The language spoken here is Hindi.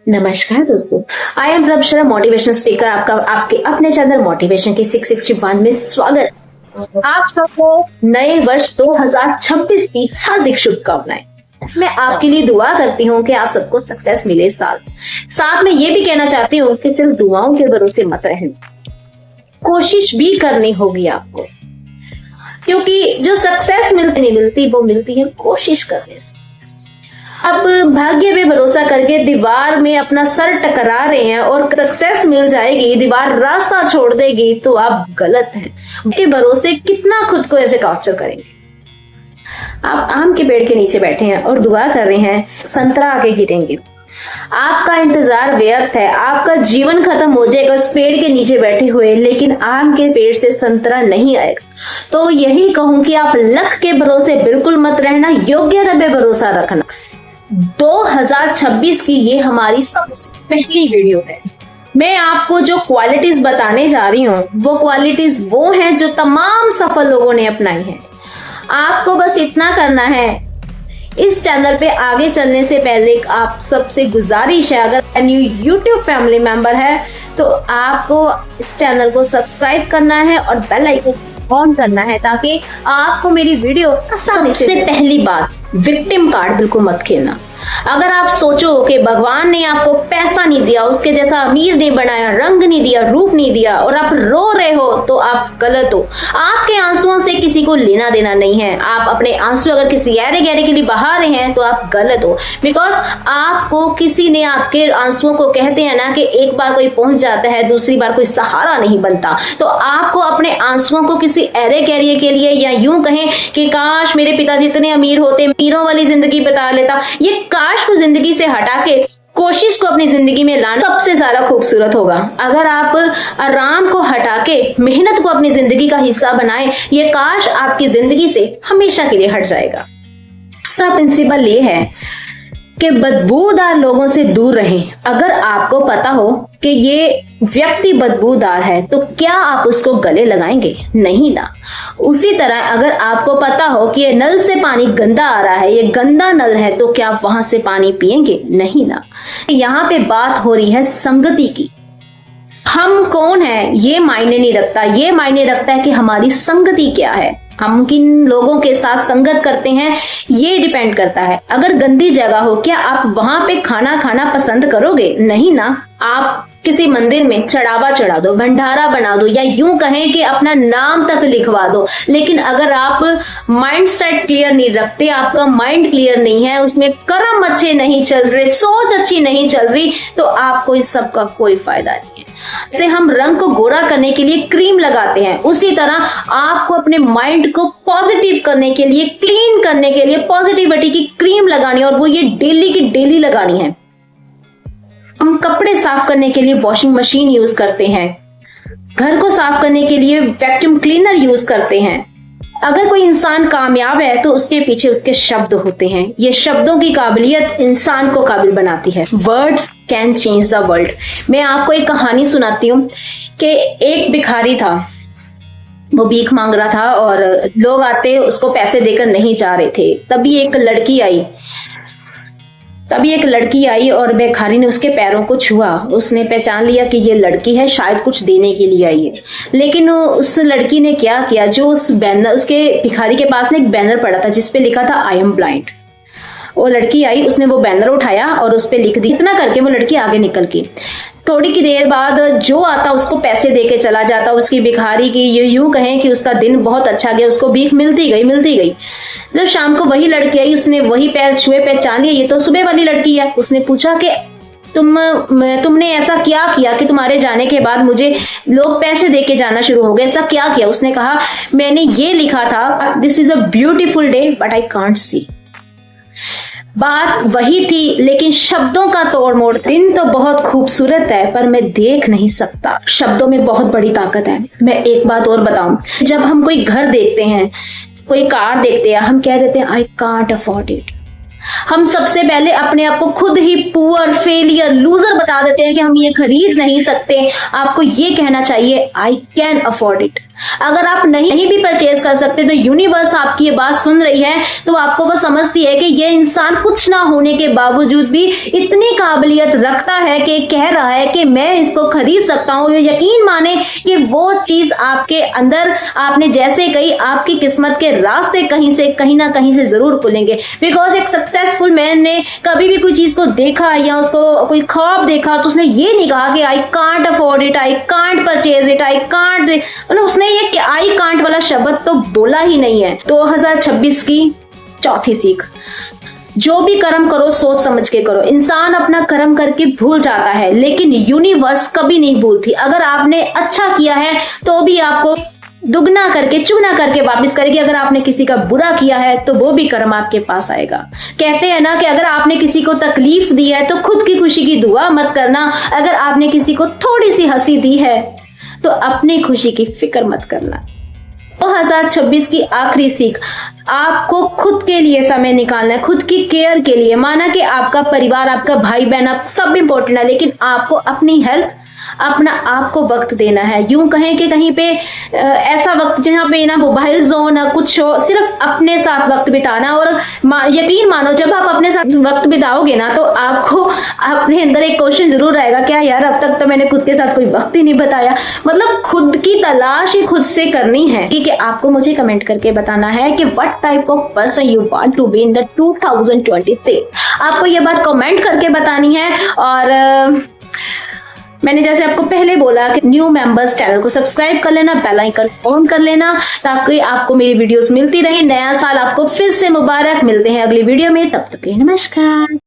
नमस्कार दोस्तों, आई एम प्रभशरा मोटिवेशनल स्पीकर। आपका आपके अपने चैनल मोटिवेशन की 661 में स्वागत। आप सबको नए वर्ष 2026 की हार्दिक शुभकामनाएं। मैं आपके लिए दुआ करती हूँ कि आप सबको सक्सेस मिले इस साल। साथ में ये भी कहना चाहती हूँ कि सिर्फ दुआओं के भरोसे मत रहना, कोशिश भी करनी होगी आपको, क्योंकि जो सक्सेस नहीं मिलती वो मिलती है कोशिश करने से। अब भाग्य पे भरोसा करके दीवार में अपना सर टकरा रहे हैं और सक्सेस मिल जाएगी, दीवार रास्ता छोड़ देगी, तो आप गलत हैं। के भरोसे कितना खुद को ऐसे टॉर्चर करेंगे। आप आम के पेड़ के नीचे बैठे हैं और दुआ कर रहे हैं संतरा आके गिरेंगे। आपका इंतजार व्यर्थ है, आपका जीवन खत्म हो जाएगा उस पेड़ के नीचे बैठे हुए, लेकिन आम के पेड़ से संतरा नहीं आएगा। तो यही कहूं कि आप लक के भरोसे बिल्कुल मत रहना, योग्यता पे भरोसा रखना। 2026 की ये हमारी सबसे पहली वीडियो है। मैं आपको जो क्वालिटीज बताने जा रही हूँ वो क्वालिटीज वो हैं जो तमाम सफल लोगों ने अपनाई हैं। आपको बस इतना करना है, इस चैनल पे आगे चलने से पहले आप सबसे गुजारिश है, अगर न्यू यूट्यूब फैमिली मेंबर है तो आपको इस चैनल को सब्सक्राइब करना है और बेल आइकन ऑन करना है, ताकि आपको मेरी वीडियो आसानी से। पहली बात, विक्टिम कार्ड बिल्कुल मत खेलना। अगर आप सोचो कि भगवान ने आपको पैसा नहीं दिया, उसके जैसा अमीर नहीं बनाया, रंग नहीं दिया, रूप नहीं दिया और आप रो रहे हो, तो आप गलत हो। आपके आंसुओं से किसी को लेना देना नहीं है। आप अपने आंसू अगर किसी गहरे गहरे के लिए बहा रहे हैं तो आप गलत हो, बिकॉज आपको किसी ने आपके आंसुओं को, कहते हैं ना कि एक बार कोई पहुंच जाता है दूसरी बार कोई सहारा नहीं बनता। तो आपको अपने आंसुओं को किसी अरे गहरे के लिए, या यूं कहें कि काश मेरे पिताजी इतने अमीर होते, अमीरों वाली जिंदगी बिता लेता, ये काश को जिंदगी से हटा के कोशिश को अपनी जिंदगी में लाना सबसे ज्यादा खूबसूरत होगा। अगर आप आराम को हटा के मेहनत को अपनी जिंदगी का हिस्सा बनाएं, ये काश आपकी जिंदगी से हमेशा के लिए हट जाएगा। दूसरा प्रिंसिपल ये है कि बदबूदार लोगों से दूर रहें। अगर आपको पता हो कि ये व्यक्ति बदबूदार है तो क्या आप उसको गले लगाएंगे? नहीं ना। उसी तरह अगर आपको पता हो कि ये नल से पानी गंदा आ रहा है, ये गंदा नल है, तो क्या आप वहां से पानी पिएंगे? नहीं ना। यहाँ पे बात हो रही है संगति की। हम कौन है ये मायने नहीं रखता, ये मायने रखता है कि हमारी संगति क्या है, हम किन लोगों के साथ संगत करते हैं, ये डिपेंड करता है। अगर गंदी जगह हो, क्या आप वहां पे खाना खाना पसंद करोगे? नहीं ना। आप किसी मंदिर में चढ़ावा चढ़ा दो, भंडारा बना दो, या यूं कहें कि अपना नाम तक लिखवा दो, लेकिन अगर आप माइंड सेट क्लियर नहीं रखते, आपका माइंड क्लियर नहीं है, उसमें कर्म अच्छे नहीं चल रहे, सोच अच्छी नहीं चल रही, तो आपको इस सब का कोई फायदा नहीं है। जैसे हम रंग को गोरा करने के लिए क्रीम लगाते हैं, उसी तरह आपको अपने माइंड को पॉजिटिव करने के लिए, क्लीन करने के लिए पॉजिटिविटी की क्रीम लगानी है, और वो ये डेली की डेली लगानी है। हम कपड़े साफ करने के लिए वॉशिंग मशीन यूज करते हैं, घर को साफ करने के लिए वैक्यूम क्लीनर यूज करते हैं। अगर कोई इंसान कामयाब है तो उसके पीछे उसके शब्द होते हैं। ये शब्दों की काबिलियत इंसान को काबिल बनाती है। Words can change the world. मैं आपको एक कहानी सुनाती हूँ कि एक भिखारी था, वो भीख मांग रहा था और लोग आते उसको पैसे देकर नहीं जा रहे थे। तभी एक लड़की आई और भिखारी ने उसके पैरों को छुआ। उसने पहचान लिया कि ये लड़की है, शायद कुछ देने के लिए आई है। लेकिन उस लड़की ने क्या किया, जो उस बैनर, उसके भिखारी के पास ना एक बैनर पड़ा था जिसपे लिखा था आई एम ब्लाइंड। वो लड़की आई, उसने वो बैनर उठाया और उस पे लिख दी। इतना करके वो लड़की आगे निकल गई। थोड़ी की देर बाद जो आता उसको पैसे देके चला जाता। उसकी भिखारी की यूं कहें कि उसका दिन बहुत अच्छा गया, उसको भीख मिलती गई। जब शाम को वही लड़की आई, उसने वही पैर छुए, पहचान लिया ये तो सुबह वाली लड़की है। उसने पूछा कि तुमने ऐसा क्या किया कि तुम्हारे जाने के बाद मुझे लोग पैसे देके जाना शुरू हो गए, ऐसा क्या किया? उसने कहा, मैंने ये लिखा था, this is a beautiful day but I can't see. बात वही थी, लेकिन शब्दों का तोड़ मोड़। दिन तो बहुत खूबसूरत है पर मैं देख नहीं सकता। शब्दों में बहुत बड़ी ताकत है। मैं एक बात और बताऊं, जब हम कोई घर देखते हैं, कोई कार देखते हैं, हम कह देते हैं आई कांट अफोर्ड इट। हम सबसे पहले अपने आप को खुद ही पुअर, फेलियर, लूजर बता देते हैं कि हम ये खरीद नहीं सकते। आपको ये कहना चाहिए आई कैन अफोर्ड इट। अगर आप नहीं भी परचेज कर सकते तो यूनिवर्स आपकी ये बात सुन रही है, तो आपको बस समझती है कि ये इंसान कुछ ना होने के बावजूद भी इतनी काबिलियत रखता है कि कह रहा है कि मैं इसको खरीद सकता हूँ। यकीन माने कि वो चीज आपके अंदर, आपने जैसे कही, आपकी किस्मत के रास्ते कहीं ना कहीं से जरूर खुलेंगे। बिकॉज एक सक्सेसफुल मैन ने कभी भी कोई चीज को देखा या उसको कोई ख्वाब देखा तो उसने ये नहीं कहा कि I can't afford it, I can't purchase it, I can't, मतलब उसने ये आई कांट वाला शब्द तो बोला ही नहीं है। 2026 की चौथी सीख, जो भी कर्म करो सोच समझ के करो। इंसान अपना कर्म करके भूल जाता है, लेकिन यूनिवर्स कभी नहीं भूलती। अगर आपने अच्छा किया है तो भी आपको दुगना करके चुगना करके वापस करेगी। अगर आपने किसी का बुरा किया है तो वो भी कर्म आपके पास आएगा। कहते हैं ना कि अगर आपने किसी को तकलीफ दी है तो खुद की खुशी की दुआ मत करना। अगर आपने किसी को थोड़ी सी हंसी दी है तो अपनी खुशी की फिक्र मत करना। 2026 की आखिरी सीख, आपको खुद के लिए समय निकालना है, खुद की केयर के लिए। माना कि आपका परिवार, आपका भाई बहन, आप सब इंपॉर्टेंट है, लेकिन आपको अपनी हेल्थ, अपना आपको वक्त देना है। यूं कहें कि कहीं पे ऐसा वक्त जहां पे ना मोबाइल हो ना कुछ हो, सिर्फ अपने साथ वक्त बिताना। और यकीन मानो जब आप अपने साथ वक्त बिताओगे ना तो आपको अपने अंदर एक क्वेश्चन जरूर आएगा, क्या यार अब तक तो मैंने खुद के साथ कोई वक्त ही नहीं बिताया। मतलब खुद की तलाश ही खुद से करनी है। ठीक है, आपको मुझे कमेंट करके बताना है कि what type of person you want to be in the 2026। आपको ये बात कमेंट करके बतानी है। और मैंने जैसे आपको पहले बोला कि न्यू मेंबर्स चैनल को सब्सक्राइब कर लेना, बेल आइकन ऑन कर लेना, ताकि आपको मेरी वीडियोस मिलती रहे। नया साल आपको फिर से मुबारक। मिलते हैं अगली वीडियो में, तब तक के लिए नमस्कार।